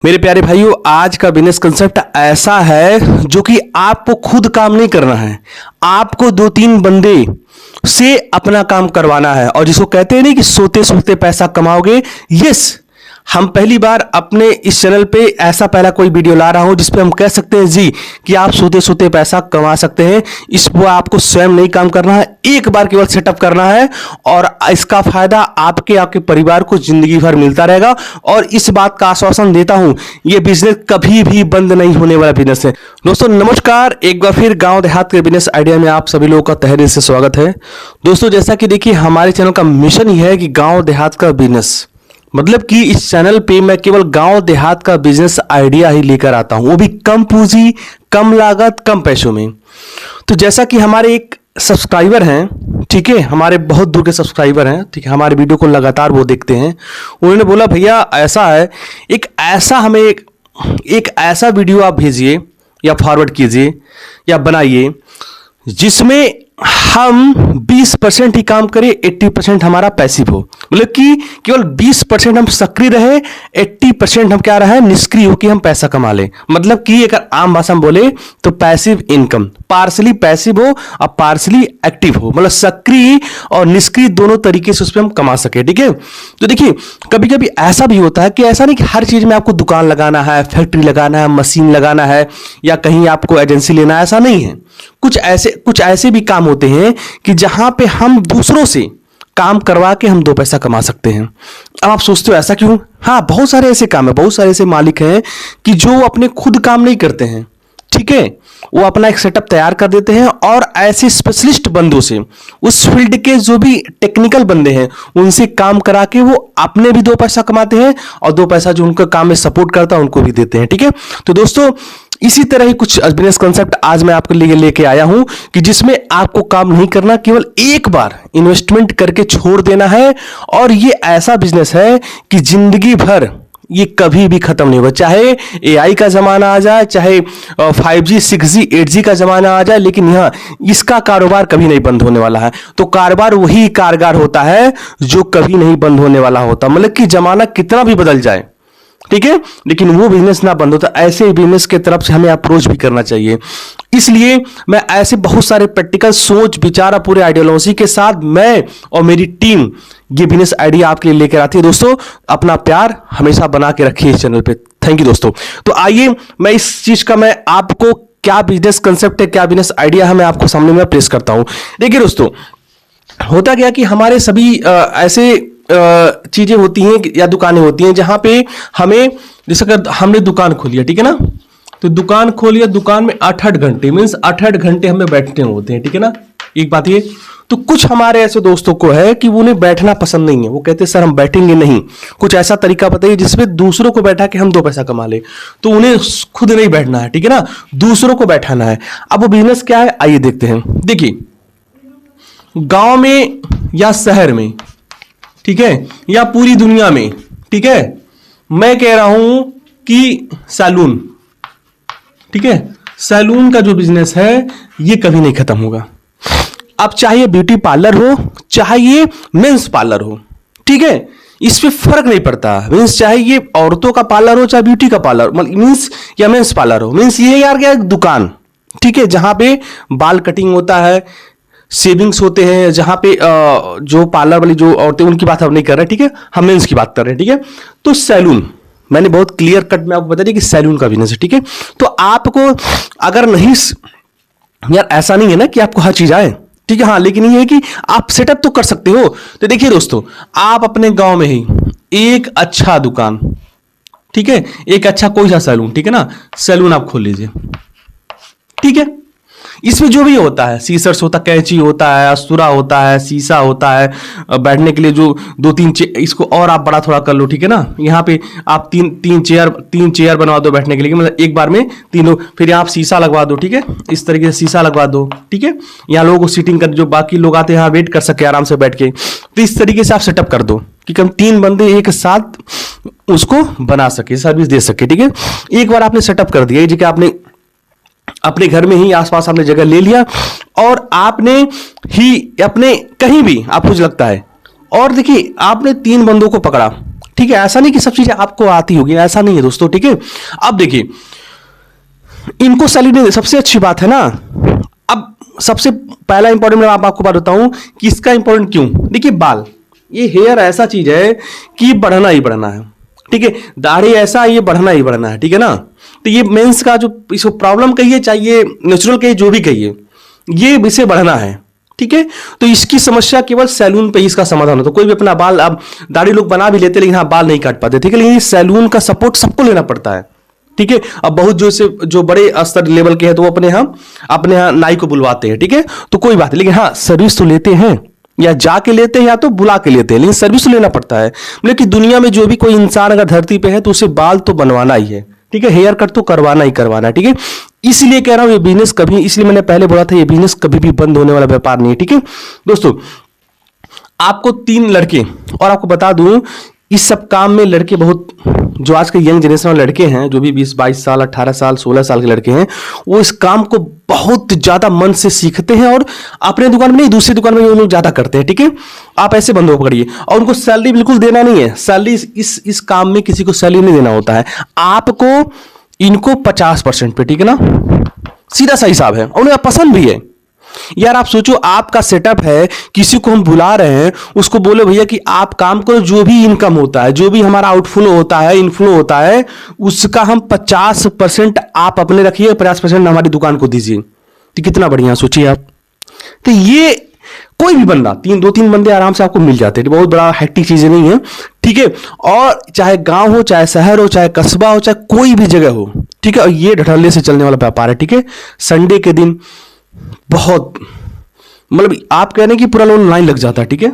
मेरे प्यारे भाइयों, आज का बिजनेस कंसेप्ट ऐसा है जो कि आपको खुद काम नहीं करना है, आपको दो तीन बंदे से अपना काम करवाना है। और जिसको कहते हैं नहीं कि सोते सोते पैसा कमाओगे, यस, हम पहली बार अपने इस चैनल पे ऐसा पहला कोई वीडियो ला रहा हूं जिसपे हम कह सकते हैं जी कि आप सोते सोते पैसा कमा सकते हैं। इस पर आपको स्वयं नहीं काम करना है, एक बार केवल सेटअप करना है और इसका फायदा आपके परिवार को जिंदगी भर मिलता रहेगा। और इस बात का आश्वासन देता हूं, यह बिजनेस कभी भी बंद नहीं होने वाला बिजनेस है। दोस्तों नमस्कार, एक बार फिर गांव देहात के बिजनेस आइडिया में आप सभी लोगों का तहे दिल से स्वागत है। दोस्तों जैसा कि देखिए, हमारे चैनल का मिशन ही है कि गांव देहात का बिजनेस, मतलब कि इस चैनल पे मैं केवल गांव देहात का बिजनेस आइडिया ही लेकर आता हूं, वो भी कम पूंजी, कम लागत, कम पैसों में। तो जैसा कि हमारे एक सब्सक्राइबर हैं, ठीक है, हमारे बहुत दूर के सब्सक्राइबर हैं, ठीक है, हमारे वीडियो को लगातार वो देखते हैं। उन्होंने बोला भैया ऐसा है, एक ऐसा वीडियो आप भेजिए या फॉरवर्ड कीजिए या बनाइए जिसमें हम 20% ही काम करें, 80% हमारा पैसिव हो। मतलब कि केवल 20% हम सक्रिय रहे, 80% हम क्या रहे, निष्क्रिय हो कि हम पैसा कमा ले। मतलब कि अगर आम भाषा में बोले तो पैसिव इनकम, पार्सली पैसिव हो और पार्सली एक्टिव हो, मतलब सक्रिय और निष्क्रिय दोनों तरीके से उस पर हम कमा सके। ठीक है, तो देखिए कभी कभी ऐसा भी होता है कि ऐसा नहीं कि हर चीज में आपको दुकान लगाना है, फैक्ट्री लगाना है, मशीन लगाना है या कहीं आपको एजेंसी लेना है, ऐसा नहीं है। कुछ ऐसे भी काम होते हैं कि जहां पे हम दूसरों से काम करवा के हम दो पैसा कमा सकते हैं। अब आप सोचते हो ऐसा क्यों? हाँ, बहुत सारे ऐसे काम है, बहुत सारे ऐसे मालिक हैं कि जो अपने खुद काम नहीं करते हैं, ठीक है, वो अपना एक सेटअप तैयार कर देते हैं और ऐसे स्पेशलिस्ट बंदों से, उस फील्ड के जो भी टेक्निकल बंदे हैं उनसे काम करा के वो अपने भी दो पैसा कमाते हैं और दो पैसा जो उनका काम में सपोर्ट करता है उनको भी देते हैं। ठीक है, तो दोस्तों इसी तरह ही कुछ बिजनेस कॉन्सेप्ट आज मैं आपके लिए लेके आया हूं कि जिसमें आपको काम नहीं करना, केवल एक बार इन्वेस्टमेंट करके छोड़ देना है। और ये ऐसा बिजनेस है कि जिंदगी भर ये कभी भी खत्म नहीं होगा, चाहे एआई का जमाना आ जाए, चाहे 5G 6G 8G का जमाना आ जाए, लेकिन यहां इसका कारोबार कभी नहीं बंद होने वाला है। तो कारोबार वही कारगर होता है जो कभी नहीं बंद होने वाला होता, मतलब कि जमाना कितना भी बदल जाए, ठीक है, लेकिन वो बिजनेस ना बंद होता। ऐसे बिजनेस के तरफ से हमें अप्रोच भी करना चाहिए। इसलिए मैं ऐसे बहुत सारे प्रैक्टिकल सोच विचार पूरे आइडियोलॉजी के साथ मैं और मेरी टीम ये बिजनेस आइडिया आपके लिए लेकर आती है। दोस्तों अपना प्यार हमेशा बना के रखिए इस चैनल पे। थैंक यू दोस्तों। तो आइए मैं इस चीज का मैं आपको क्या बिजनेस कंसेप्ट है, क्या बिजनेस आइडिया है, मैं आपको सामने में प्लेस करता हूं। देखिए दोस्तों, होता क्या कि हमारे सभी ऐसे चीजें होती हैं या दुकानें होती हैं जहां पे हमें, जैसे अगर हमने दुकान खोली है, ठीक है ना, तो दुकान खोलिए, दुकान में 8-8 घंटे मीन्स 8-8 घंटे हमें बैठने होते हैं, ठीक है ना। एक बात ये, तो कुछ हमारे ऐसे दोस्तों को है कि उन्हें बैठना पसंद नहीं है, वो कहते हैं सर हम बैठेंगे नहीं, कुछ ऐसा तरीका बताइए जिसमें दूसरों को बैठा के हम दो पैसा कमा ले। तो उन्हें खुद नहीं बैठना है, ठीक है ना, दूसरों को बैठाना है। अब वो बिजनेस क्या है, आइए देखते हैं। देखिए गांव में या शहर में, ठीक है, या पूरी दुनिया में, ठीक है, मैं कह रहा हूं कि सैलून, ठीक है, सैलून का जो बिजनेस है ये कभी नहीं खत्म होगा। अब चाहे ब्यूटी पार्लर हो, चाहे ये मेंस पार्लर हो, ठीक है, इस पे फर्क नहीं पड़ता। मीन्स चाहे ये औरतों का पार्लर हो, चाहे ब्यूटी का पार्लर मीन्स या मेंस पार्लर हो, मीन्स ये यार क्या दुकान, ठीक है, जहां पे बाल कटिंग होता है, सेविंग्स होते हैं, जहां पे जो पार्लर वाली जो औरतें, उनकी बात हम नहीं कर रहे, ठीक है, हम मेंस की बात कर रहे हैं, ठीक है। तो सैलून मैंने बहुत क्लियर कट में आपको बता दिया कि सैलून का बिजनेस है, ठीक है। तो आपको अगर नहीं, यार ऐसा नहीं है ना कि आपको हर चीज आए, ठीक है, हाँ, लेकिन ये है कि आप सेटअप तो कर सकते हो। तो देखिए दोस्तों, आप अपने गांव में ही एक अच्छा दुकान, ठीक है, एक अच्छा कोई सा सैलून, ठीक है ना, सैलून आप खोल लीजिए, ठीक है। इसमें जो भी होता है, सीसर्स होता है, कैंची होता है, अस्तूरा होता है, शीशा होता है, बैठने के लिए जो दो तीन इसको और आप बड़ा थोड़ा कर लो, ठीक है ना। यहाँ पे आप तीन चेयर बनवा दो बैठने के लिए, मतलब एक बार में तीनों, फिर यहाँ आप शीशा लगवा दो, ठीक है, इस तरीके से शीशा लगवा दो, ठीक है, यहाँ लोगों को सीटिंग कर, जो बाकी लोग आते हैं यहाँ वेट कर सके आराम से बैठ के। तो इस तरीके से आप सेटअप कर दो कि कम 3 बंदे एक साथ उसको बना सके, सर्विस दे सके, ठीक है। एक बार आपने सेटअप कर दिया, जगह आपने अपने घर में ही आसपास आपने जगह ले लिया और आपने ही अपने कहीं भी आपको लगता है, और देखिए आपने 3 बंदों को पकड़ा, ठीक है, ऐसा नहीं कि सब चीजें आपको आती होगी, ऐसा नहीं है दोस्तों, ठीक है। अब देखिए इनको सैलरी नहीं, सबसे अच्छी बात है ना। अब सबसे पहला इंपॉर्टेंट मैं आपको बात बताऊं कि इसका इंपॉर्टेंट क्यों। देखिए बाल, ये हेयर ऐसा चीज है कि बढ़ना ही बढ़ना है, ठीक है। दाढ़ी ऐसा है, ये बढ़ना ही बढ़ना है, ठीक है ना। तो ये मेंस का जो इसको प्रॉब्लम कहिए, चाहिए नेचुरल कहिए, जो भी कहिए, ये इसे बढ़ना है, ठीक है। तो इसकी समस्या केवल सैलून पे इसका समाधान होता है। तो कोई भी अपना बाल, अब दाढ़ी लोग बना भी लेते लेकिन हाँ बाल नहीं काट पाते, ठीक है। लेकिन सैलून का सपोर्ट सबको लेना पड़ता है, ठीक है। अब बहुत जो बड़े स्तर लेवल के हैं तो वो अपने यहाँ नाई को बुलवाते हैं, ठीक है। तो कोई बात नहीं, लेकिन हाँ सर्विस तो लेते हैं, या जाके लेते हैं या तो बुला के लेते हैं, लेकिन सर्विस तो लेना पड़ता है। मतलब कि दुनिया में जो भी कोई इंसान अगर धरती पे है तो उसे बाल तो बनवाना ही है, ठीक है। हेयर कट तो करवाना ही करवाना है, ठीक है। इसलिए कह रहा हूं ये बिजनेस कभी, इसलिए मैंने पहले बोला था ये बिजनेस कभी भी बंद होने वाला व्यापार नहीं है, ठीक है दोस्तों। आपको 3 लड़के, और आपको बता दूं इस सब काम में लड़के बहुत, जो आज के यंग जनरेशन वाले लड़के हैं, जो भी 20-22 साल 18 साल 16 साल के लड़के हैं, वो इस काम को बहुत ज्यादा मन से सीखते हैं और अपने दुकान में नहीं दूसरी दुकान में वो लोग ज्यादा करते हैं, ठीक है। आप ऐसे बंदों को पकड़िए और उनको सैलरी बिल्कुल देना नहीं है। सैलरी इस काम में किसी को सैलरी नहीं देना होता है आपको, इनको 50% पे, ठीक है ना। सीधा सा हिसाब है और उन्हें पसंद भी है। यार आप सोचो, आपका सेटअप है, किसी को हम बुला रहे हैं, उसको बोले भैया कि आप काम करो, जो भी इनकम होता है, जो भी हमारा आउटफ्लो होता है, इनफ्लो होता है, उसका हम 50% आप अपने रखिए, 50% हमारी दुकान को दीजिए। तो कितना बढ़िया, सोचिए आप। तो ये कोई भी बंदा, 2-3 बंदे आराम से आपको मिल जाते हैं, बहुत बड़ा हैक्टिक चीजें नहीं है, ठीक है। और चाहे गांव हो, चाहे शहर हो, चाहे कस्बा हो, चाहे कोई भी जगह हो, ठीक है। और ये ढटल्ले से चलने वाला व्यापार है, ठीक है। संडे के दिन बहुत, मतलब आप कह रहे हैं कि पूरा लोग लाइन लग जाता है, ठीक है।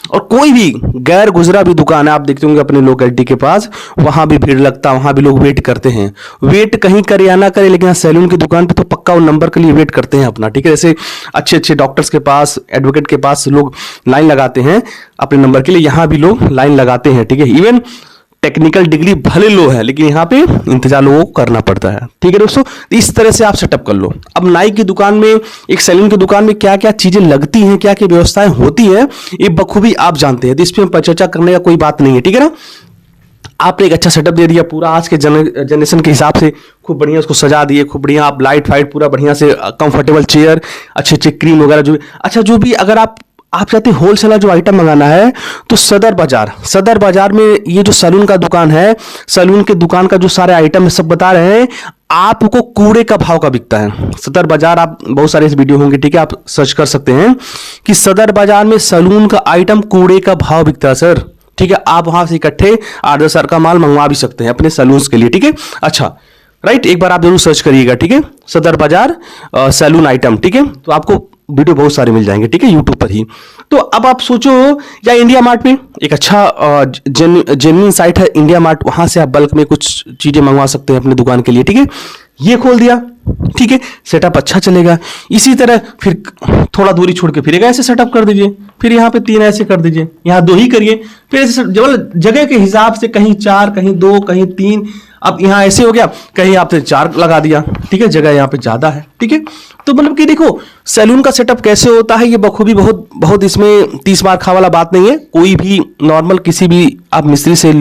और कोई भी गैर गुजरा भी दुकान है, आप देखते होंगे अपने लोकेलिटी के पास, वहां भी भीड़ लगता है, वहां भी लोग वेट करते हैं। वेट कहीं करे या ना करे, लेकिन सैलून की दुकान पे तो पक्का वो नंबर के लिए वेट करते हैं अपना, ठीक है। जैसे अच्छे अच्छे डॉक्टर्स के पास, एडवोकेट के पास लोग लाइन लगाते हैं अपने नंबर के लिए, यहां भी लोग लाइन लगाते हैं, ठीक है। इवन टेक्निकल डिग्री भले लो है, लेकिन यहाँ पे इंतजार लोगों को करना पड़ता है, ठीक है दोस्तों। तो इस तरह से आप सेटअप कर लो। अब नाई की दुकान में, एक सैलून की दुकान में क्या क्या चीजें लगती हैं, क्या क्या व्यवस्थाएं होती हैं, ये बखूबी आप जानते हैं, तो इस पर हम चर्चा करने का कोई बात नहीं है, ठीक है ना। आपने एक अच्छा सेटअप दे दिया पूरा, आज के जनरेशन के हिसाब से खूब बढ़िया उसको सजा दिए, खूब बढ़िया आप लाइट फाइट पूरा बढ़िया से, कंफर्टेबल चेयर, अच्छे अच्छे क्रीम वगैरह, जो अच्छा जो भी, अगर आप चाहते होलसेलर जो आइटम मंगाना है तो सदर बाजार में ये जो सैलून का दुकान है, सैलून के दुकान का जो सारे आइटम है सब बता रहे हैं आपको, कूड़े का भाव का बिकता है सदर बाजार। आप बहुत सारे इस वीडियो होंगे, ठीक है, आप सर्च कर सकते हैं कि सदर बाजार में सैलून का आइटम कूड़े का भाव बिकता है सर, ठीक है। आप वहां से इकट्ठे 8-10 हजार का माल मंगवा भी सकते हैं अपने सैलून के लिए, ठीक है। अच्छा राइट, एक बार आप जरूर सर्च करिएगा, ठीक है, सदर बाजार सैलून आइटम, ठीक है। तो आपको वीडियो बहुत सारे मिल जाएंगे, ठीक है, यूट्यूब पर ही। तो अब आप सोचो, या इंडिया मार्ट में एक अच्छा जेन्युइन साइट है इंडिया मार्ट, वहां से आप बल्क में कुछ चीजें मंगवा सकते हैं अपनी दुकान के लिए, ठीक है। ये खोल दिया, ठीक है, सेटअप अच्छा चलेगा। इसी तरह फिर थोड़ा दूरी छोड़ के फिर एक ऐसे सेटअप कर दीजिए, फिर यहाँ पे 3 ऐसे कर दीजिए, यहाँ 2 ही करिए, फिर ऐसे जगह के हिसाब से कहीं 4, कहीं 2, कहीं 3। अब यहाँ ऐसे हो गया, कहीं आपने 4 लगा दिया, ठीक है, जगह यहाँ पे ज्यादा है, ठीक है। तो मतलब कि देखो सैलून का सेटअप कैसे होता है, ये बखूबी बहुत इसमें 30 मार खा वाला बात नहीं है। कोई भी नॉर्मल किसी भी आप मिस्त्री से,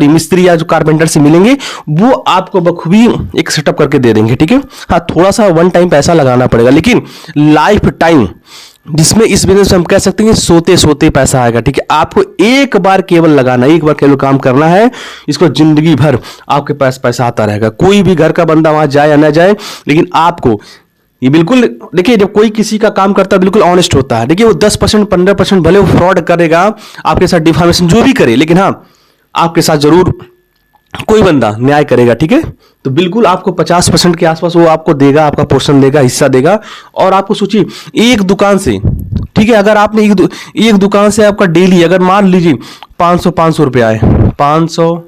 मिस्त्री या जो कारपेंटर से मिलेंगे, वो आपको बखूबी एक सेटअप करके दे देंगे, ठीक है। हाँ थोड़ा सा वन टाइम पैसा लगाना पड़ेगा, लेकिन लाइफ टाइम, जिसमें इस बिजनेस में हम कह सकते हैं सोते सोते पैसा आएगा, ठीक है। आपको एक बार केवल लगाना, एक बार केवल काम करना है, इसको जिंदगी भर आपके पास पैसा आता रहेगा। कोई भी घर का बंदा वहां जाए या ना जाए, लेकिन आपको ये बिल्कुल, देखिए जब कोई किसी का काम करता है बिल्कुल ऑनेस्ट होता है। देखिए वो 10% 15% भले वो फ्रॉड करेगा आपके साथ, डिफॉर्मेशन जो भी करे, लेकिन हाँ आपके साथ जरूर कोई बंदा न्याय करेगा, ठीक है। तो बिल्कुल आपको 50% के आसपास वो आपको देगा, आपका पोर्शन देगा, हिस्सा देगा। और आपको सोचिए एक दुकान से, ठीक है, अगर आपने एक दुकान से आपका डेली अगर मान लीजिए 500 रुपया है, 500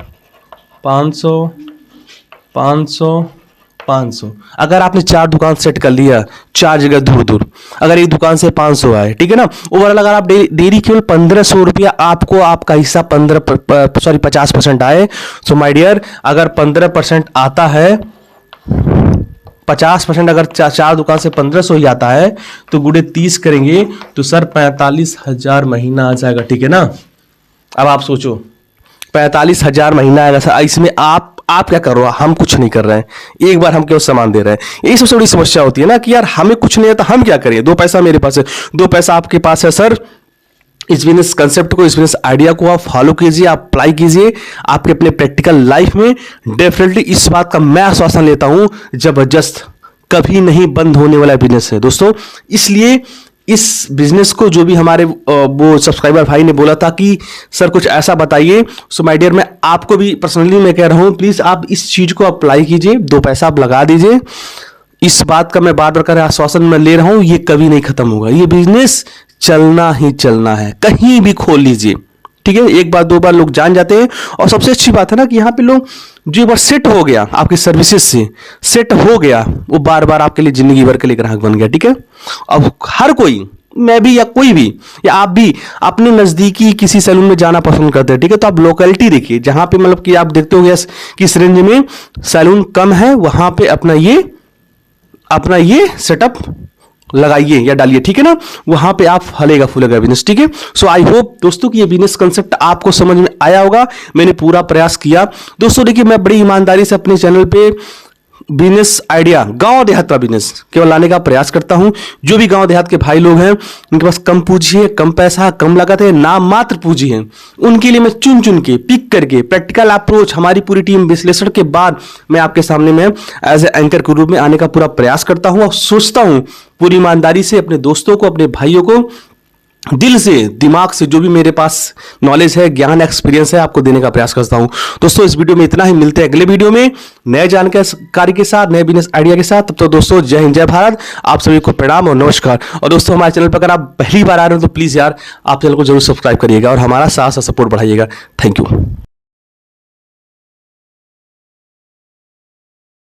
अगर आपने 4 दुकान सेट कर लिया, 4 जगह दूर दूर, अगर एक दुकान से 500 आए, ठीक है ना, ओवरऑल अगर आप डेली केवल 1500 रुपया आपको आपका हिस्सा 50% आए। सो माय डियर, अगर 15% आता है, 50% अगर 4 दुकान से 1500 ही आता है, तो गुड़े 30 करेंगे तो सर 45,000 महीना आ जाएगा, ठीक है ना। अब आप सोचो 45,000 महीना आएगा सर, इसमें आप क्या कर रहे हो? हम कुछ नहीं कर रहे हैं, एक बार हम केवल सामान दे रहे हैं। यही सबसे बड़ी समस्या होती है ना कि यार हमें कुछ नहीं है तो हम क्या करें? 2 पैसा मेरे पास है, 2 पैसा आपके पास है सर। इस बिजनेस कंसेप्ट को, इस बिजनेस आइडिया को आप फॉलो कीजिए, आप अप्लाई कीजिए आपके अपने प्रैक्टिकल लाइफ में। डेफिनेटली इस बात का मैं आश्वासन लेता हूं, जबरदस्त कभी नहीं बंद होने वाला बिजनेस है दोस्तों। इसलिए इस बिजनेस को जो भी हमारे वो सब्सक्राइबर भाई ने बोला था कि सर कुछ ऐसा बताइए, सो माय डियर, मैं आपको भी पर्सनली मैं कह रहा हूं, प्लीज आप इस चीज को अप्लाई कीजिए, 2 पैसा आप लगा दीजिए। इस बात का मैं बार बार कर आश्वासन मैं ले रहा हूं, ये कभी नहीं खत्म होगा, ये बिजनेस चलना ही चलना है, कहीं भी खोल लीजिए, ठीक है। एक बार 2 बार लोग जान जाते हैं, और सबसे अच्छी बात है ना कि यहाँ पे लोग जो एक बार सेट हो गया आपकी सर्विसेज से, सेट हो गया, वो बार बार आपके लिए जिंदगी भर के लिए ग्राहक बन गया, ठीक है। अब हर कोई, मैं भी या कोई भी या आप भी अपने नजदीकी किसी सैलून में जाना पसंद करते हैं, ठीक है। तो आप लोकेलिटी देखिए जहां पे मतलब कि आप देखते हो कि इस रेंज में सैलून कम है, वहां पे अपना ये सेटअप लगाइए या डालिए, ठीक है ना। वहां पे आप फलेगा फूलेगा बिजनेस, ठीक है। सो आई होप दोस्तों कि ये बिजनेस कंसेप्ट आपको समझ में आया होगा। मैंने पूरा प्रयास किया दोस्तों। देखिए, मैं बड़ी ईमानदारी से अपने चैनल पे बिजनेस आइडिया, गांव देहात का बिजनेस केवल लाने का प्रयास करता हूं। जो भी गांव देहात के भाई लोग हैं, उनके पास कम पूंजी है, कम पैसा, कम लागत है, नाम मात्र पूंजी है, उनके लिए मैं चुन चुन के पिक करके प्रैक्टिकल अप्रोच, हमारी पूरी टीम विश्लेषण के बाद मैं आपके सामने में एज ए एंकर के रूप में आने का पूरा प्रयास करता हूं, और सोचता हूं पूरी ईमानदारी से अपने दोस्तों को, अपने भाइयों को दिल से, दिमाग से जो भी मेरे पास नॉलेज है, ज्ञान, एक्सपीरियंस है, आपको देने का प्रयास करता हूं। दोस्तों इस वीडियो में इतना ही, मिलते हैं अगले वीडियो में नए जानकारी के साथ, नए बिजनेस आइडिया के साथ। तब तो दोस्तों जय हिंद, जय भारत, आप सभी को प्रणाम और नमस्कार। और दोस्तों हमारे चैनल पर अगर आप पहली बार आ रहे हो तो प्लीज यार आप चैनल को जरूर सब्सक्राइब करिएगा और हमारा साथ सपोर्ट बढ़ाइएगा। Thank you.